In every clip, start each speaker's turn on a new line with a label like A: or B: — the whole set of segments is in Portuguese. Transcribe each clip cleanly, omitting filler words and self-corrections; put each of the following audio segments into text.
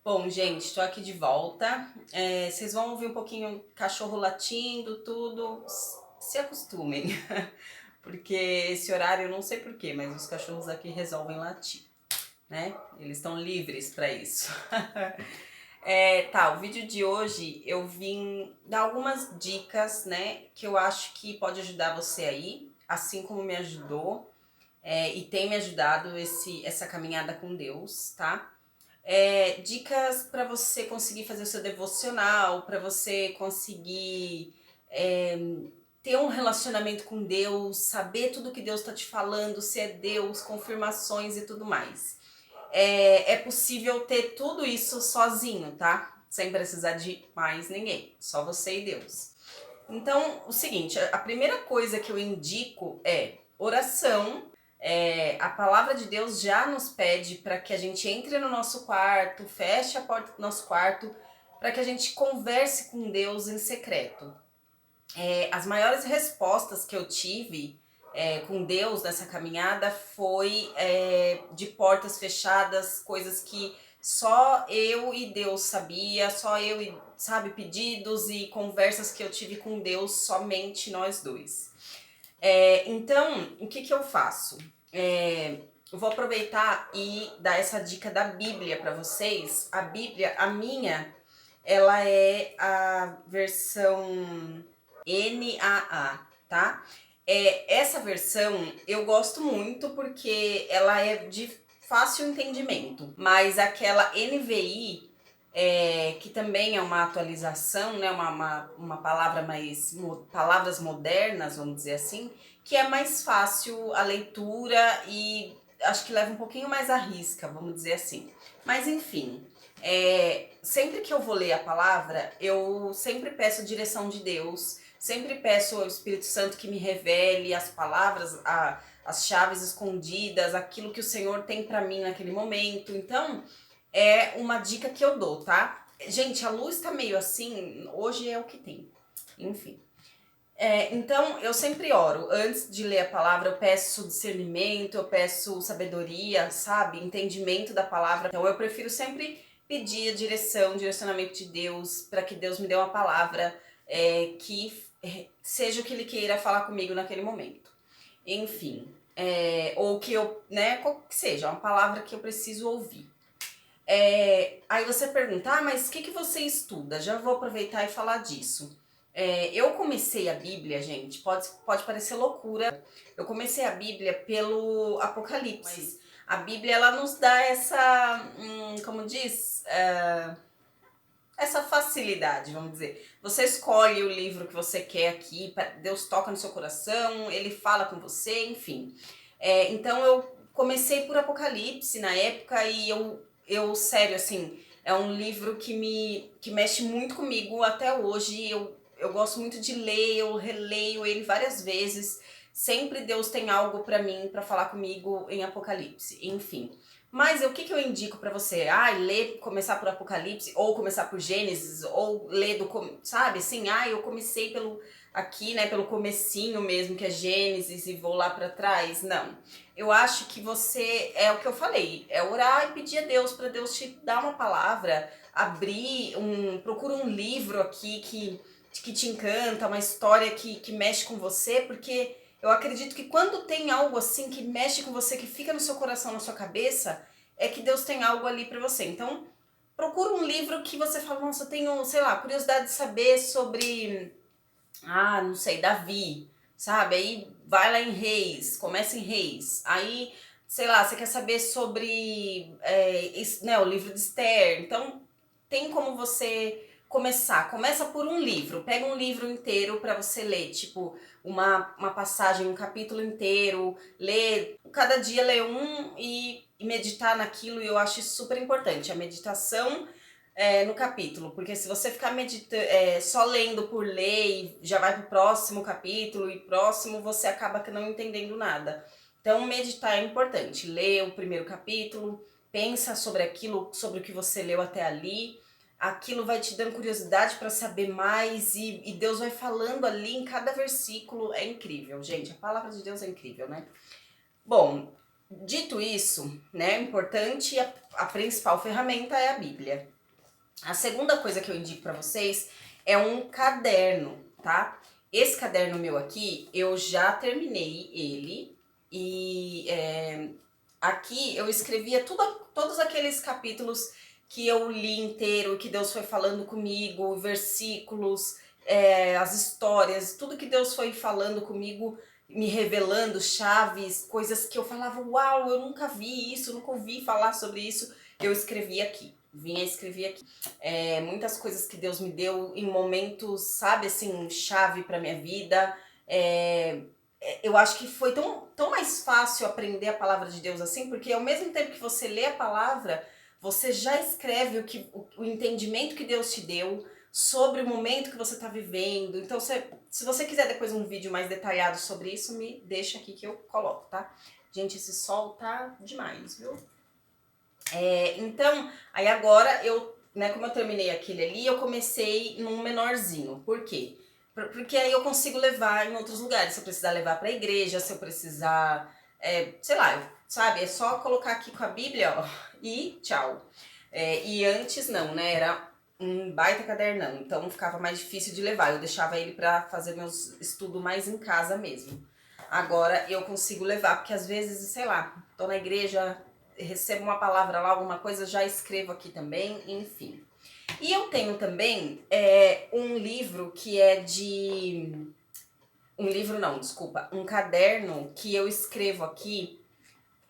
A: Bom, gente, tô aqui de volta. Vocês vão ouvir um pouquinho cachorro latindo, tudo. Se acostumem, porque esse horário eu não sei porquê, mas os cachorros aqui resolvem latir, né? Eles estão livres para isso. O vídeo de hoje eu vim dar algumas dicas, né, que eu acho que pode ajudar você aí, assim como me ajudou, e tem me ajudado essa caminhada com Deus, tá? Dicas para você conseguir fazer o seu devocional, para você conseguir é, ter um relacionamento com Deus, saber tudo que Deus está te falando, se é Deus, confirmações e tudo mais. É possível ter tudo isso sozinho, tá? Sem precisar de mais ninguém, só você e Deus. Então, o seguinte, a primeira coisa que eu indico é oração. A palavra de Deus já nos pede para que a gente entre no nosso quarto, feche a porta do nosso quarto, para que a gente converse com Deus em secreto. As maiores respostas que eu tive com Deus nessa caminhada foi de portas fechadas, coisas que só eu e Deus sabia, só eu e, sabe, pedidos e conversas que eu tive com Deus, somente nós dois. Então, o que eu faço? Eu vou aproveitar e dar essa dica da Bíblia para vocês. A Bíblia, a minha, ela é a versão NAA, tá? Essa versão eu gosto muito porque ela é de fácil entendimento, mas aquela NVI, que também é uma atualização, né? Uma palavra mais, palavras modernas, vamos dizer assim, que é mais fácil a leitura e acho que leva um pouquinho mais à risca, vamos dizer assim. Mas enfim, sempre que eu vou ler a palavra, eu sempre peço a direção de Deus, sempre peço ao Espírito Santo que me revele as palavras, as chaves escondidas, aquilo que o Senhor tem para mim naquele momento. Então, é uma dica que eu dou, tá? Gente, a luz tá meio assim, hoje é o que tem. Enfim. Então, eu sempre oro. Antes de ler a palavra, eu peço discernimento, eu peço sabedoria, sabe? Entendimento da palavra. Então, eu prefiro sempre pedir a direcionamento de Deus, para que Deus me dê uma palavra que seja o que Ele queira falar comigo naquele momento. Enfim, ou que eu, né, qual que seja, uma palavra que eu preciso ouvir. Aí você pergunta, mas o que você estuda? Já vou aproveitar e falar disso. Eu comecei a Bíblia, gente, pode parecer loucura. Eu comecei a Bíblia pelo Apocalipse. Mas a Bíblia, ela nos dá essa, como diz, essa facilidade, vamos dizer. Você escolhe o livro que você quer aqui, Deus toca no seu coração, Ele fala com você, enfim. Então eu comecei por Apocalipse na época e eu sério, assim, é um livro que mexe muito comigo até hoje. Eu gosto muito de ler, eu releio ele várias vezes. Sempre Deus tem algo pra mim, pra falar comigo em Apocalipse, enfim. Mas o que eu indico pra você? Ler, começar por Apocalipse, ou começar por Gênesis, ou ler sabe, assim, eu comecei aqui, né, pelo comecinho mesmo, que é Gênesis, e vou lá pra trás. Não. Eu acho que você, é o que eu falei, é orar e pedir a Deus, pra Deus te dar uma palavra, procura um livro aqui que te encanta, uma história que mexe com você, porque eu acredito que quando tem algo assim que mexe com você, que fica no seu coração, na sua cabeça, é que Deus tem algo ali pra você. Então, procura um livro que você fala, nossa, eu tenho, sei lá, curiosidade de saber sobre, não sei, Davi, sabe? Aí vai lá em Reis, começa em Reis. Aí, sei lá, você quer saber sobre o livro de Esther. Então, tem como você começar. Começa por um livro. Pega um livro inteiro para você ler, tipo, uma passagem, um capítulo inteiro. Lê, cada dia lê um e meditar naquilo. E eu acho isso super importante. A meditação no capítulo. Porque se você ficar só lendo por ler e já vai pro próximo capítulo e próximo, você acaba não entendendo nada. Então, meditar é importante. Lê o primeiro capítulo, pensa sobre aquilo, sobre o que você leu até ali. Aquilo vai te dando curiosidade para saber mais e Deus vai falando ali em cada versículo. É incrível, gente. A palavra de Deus é incrível, né? Bom, dito isso, né, importante, a principal ferramenta é a Bíblia. A segunda coisa que eu indico para vocês é um caderno, tá? Esse caderno meu aqui, eu já terminei ele e aqui eu escrevia todos aqueles capítulos que eu li inteiro, que Deus foi falando comigo, versículos, as histórias, tudo que Deus foi falando comigo, me revelando chaves, coisas que eu falava, uau, eu nunca vi isso, nunca ouvi falar sobre isso, eu escrevi aqui. Vinha escrever aqui. Muitas coisas que Deus me deu em momentos, sabe, assim, chave pra minha vida. Eu acho que foi tão mais fácil aprender a palavra de Deus assim, porque ao mesmo tempo que você lê a palavra, você já escreve o entendimento que Deus te deu sobre o momento que você está vivendo. Então, se você quiser depois um vídeo mais detalhado sobre isso, me deixa aqui que eu coloco, tá? Gente, esse sol tá demais, viu? Então, aí agora como eu terminei aquele ali, eu comecei num menorzinho. Por quê? Porque aí eu consigo levar em outros lugares. Se eu precisar levar pra igreja, se eu precisar, sei lá, sabe? É só colocar aqui com a Bíblia, ó, e tchau. E antes não, né? Era um baita cadernão, então ficava mais difícil de levar. Eu deixava ele pra fazer meus estudos mais em casa mesmo. Agora eu consigo levar, porque às vezes, sei lá, tô na igreja, recebo uma palavra lá, alguma coisa, já escrevo aqui também, enfim. E eu tenho também um livro que é de... Um livro não, desculpa. Um caderno que eu escrevo aqui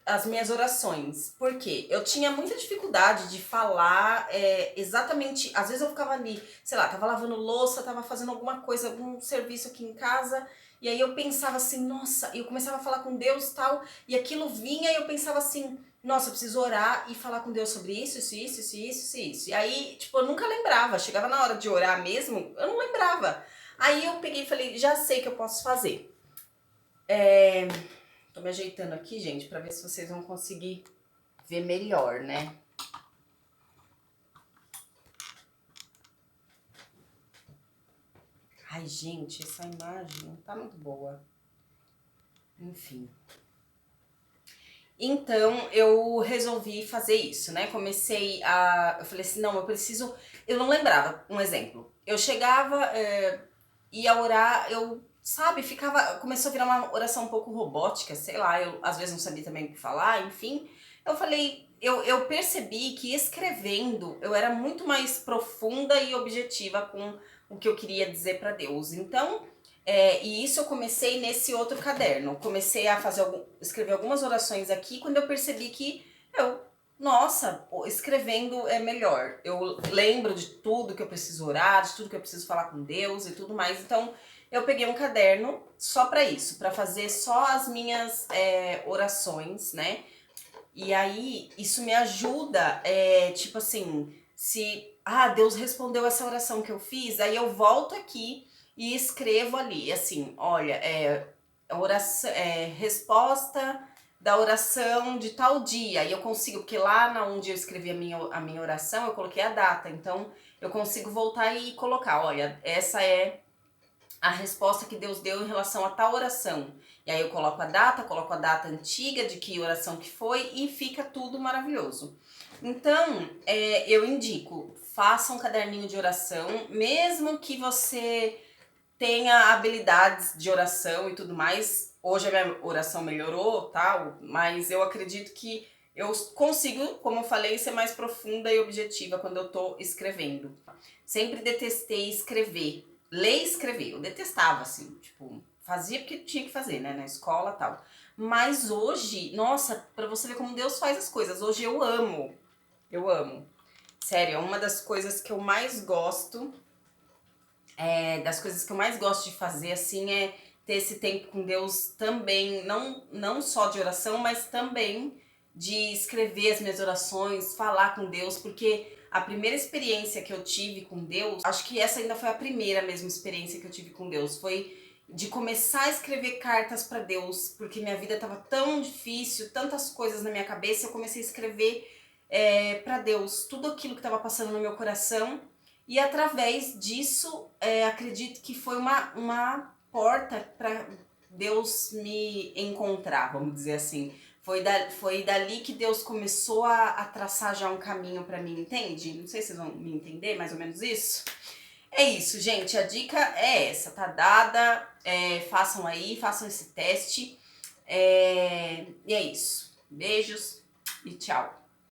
A: as minhas orações. Por quê? Eu tinha muita dificuldade de falar exatamente... Às vezes eu ficava ali, sei lá, tava lavando louça, tava fazendo alguma coisa, algum serviço aqui em casa... E aí eu pensava assim, nossa, eu começava a falar com Deus e tal, e aquilo vinha e eu pensava assim, nossa, eu preciso orar e falar com Deus sobre isso. E aí, tipo, eu nunca lembrava, chegava na hora de orar mesmo, eu não lembrava. Aí eu peguei e falei, já sei que eu posso fazer. Tô me ajeitando aqui, gente, pra ver se vocês vão conseguir ver melhor, né? Ai, gente, essa imagem não tá muito boa. Enfim. Então, eu resolvi fazer isso, né? Eu falei assim, não, eu preciso... Eu não lembrava, um exemplo. Eu chegava, ia orar, sabe, começou a virar uma oração um pouco robótica, sei lá, eu às vezes não sabia também o que falar, enfim. Eu falei, eu percebi que escrevendo eu era muito mais profunda e objetiva com o que eu queria dizer para Deus. Então, e isso eu comecei nesse outro caderno. Comecei a escrever algumas orações aqui quando eu percebi que nossa, escrevendo é melhor. Eu lembro de tudo que eu preciso orar, de tudo que eu preciso falar com Deus e tudo mais. Então, eu peguei um caderno só para isso, para fazer só as minhas orações, né? E aí, isso me ajuda, tipo assim, se Deus respondeu essa oração que eu fiz, aí eu volto aqui e escrevo ali, assim, olha, oração, resposta da oração de tal dia. E eu consigo, porque lá onde eu escrevi a minha oração, eu coloquei a data. Então, eu consigo voltar e colocar, olha, essa é a resposta que Deus deu em relação a tal oração. E aí eu coloco a data antiga de que oração que foi e fica tudo maravilhoso. Então, eu indico, faça um caderninho de oração, mesmo que você tenha habilidades de oração e tudo mais. Hoje a minha oração melhorou, tal, mas eu acredito que eu consigo, como eu falei, ser mais profunda e objetiva quando eu tô escrevendo. Sempre detestei escrever. Ler e escrever, eu detestava, assim, tipo, fazia porque tinha que fazer, né, na escola e tal. Mas hoje, nossa, pra você ver como Deus faz as coisas, hoje eu amo. Eu amo. Sério, é uma das coisas que eu mais gosto, das coisas que eu mais gosto de fazer, assim, é ter esse tempo com Deus também, não só de oração, mas também de escrever as minhas orações, falar com Deus, porque a primeira experiência que eu tive com Deus, acho que essa ainda foi a primeira mesmo experiência que eu tive com Deus, foi de começar a escrever cartas para Deus, porque minha vida estava tão difícil, tantas coisas na minha cabeça, eu comecei a escrever para Deus tudo aquilo que estava passando no meu coração, e através disso, acredito que foi uma porta para Deus me encontrar, vamos dizer assim. Foi dali que Deus começou a traçar já um caminho pra mim, entende? Não sei se vocês vão me entender, mais ou menos isso. É isso, gente. A dica é essa, tá dada. Façam aí, façam esse teste. E é isso. Beijos e tchau.